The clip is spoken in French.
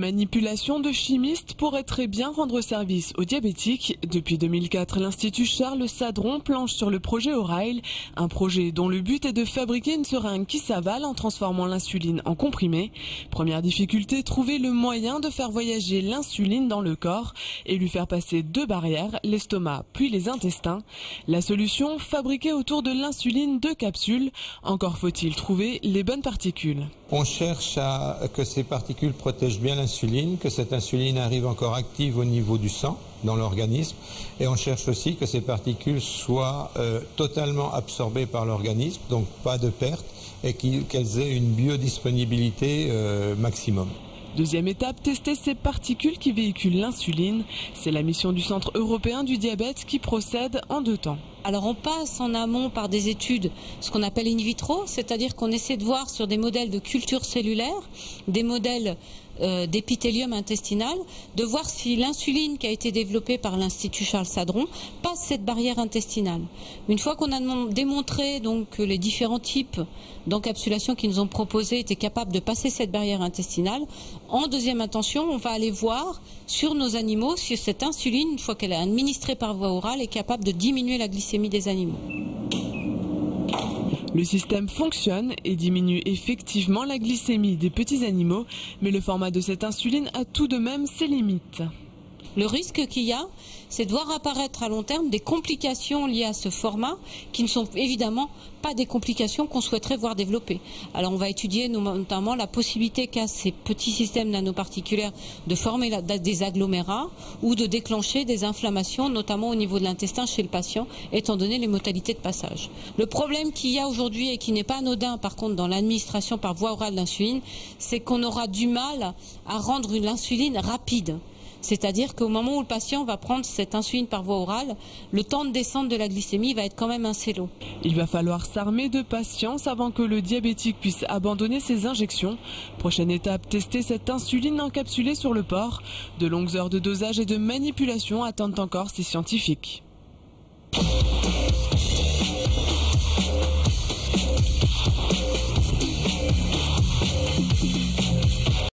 manipulation de chimistes pourrait très bien rendre service aux diabétiques. Depuis 2004, l'Institut Charles Sadron planche sur le projet Orail, un projet dont le but est de fabriquer une seringue qui s'avale en transformant l'insuline en comprimé. Première difficulté, trouver le moyen de faire voyager l'insuline dans le corps et lui faire passer deux barrières, l'estomac puis les intestins. La solution, fabriquer autour de l'insuline deux capsules. Encore faut-il trouver les bonnes particules. On cherche à que ces particules protègent bien l'insuline, que cette insuline arrive encore active au niveau du sang, dans l'organisme, et on cherche aussi que ces particules soient totalement absorbées par l'organisme, donc pas de perte, et qu'elles aient une biodisponibilité maximum. Deuxième étape, tester ces particules qui véhiculent l'insuline. C'est la mission du Centre européen du diabète qui procède en 2 temps. Alors on passe en amont par des études, ce qu'on appelle in vitro, c'est-à-dire qu'on essaie de voir sur des modèles de culture cellulaire, des modèles d'épithélium intestinal, de voir si l'insuline qui a été développée par l'Institut Charles Sadron passe cette barrière intestinale. Une fois qu'on a démontré donc que les différents types d'encapsulation qu'ils nous ont proposés étaient capables de passer cette barrière intestinale, en deuxième intention, on va aller voir sur nos animaux si cette insuline, une fois qu'elle est administrée par voie orale, est capable de diminuer la glycémie des animaux. Le système fonctionne et diminue effectivement la glycémie des petits animaux, mais le format de cette insuline a tout de même ses limites. Le risque qu'il y a, c'est de voir apparaître à long terme des complications liées à ce format qui ne sont évidemment pas des complications qu'on souhaiterait voir développer. Alors on va étudier notamment la possibilité qu'a ces petits systèmes nanoparticulaires de former des agglomérats ou de déclencher des inflammations, notamment au niveau de l'intestin chez le patient, étant donné les modalités de passage. Le problème qu'il y a aujourd'hui et qui n'est pas anodin par contre dans l'administration par voie orale d'insuline, c'est qu'on aura du mal à rendre l'insuline rapide. C'est-à-dire qu'au moment où le patient va prendre cette insuline par voie orale, le temps de descente de la glycémie va être quand même assez long. Il va falloir s'armer de patience avant que le diabétique puisse abandonner ses injections. Prochaine étape, tester cette insuline encapsulée sur le porc. De longues heures de dosage et de manipulation attendent encore ces scientifiques.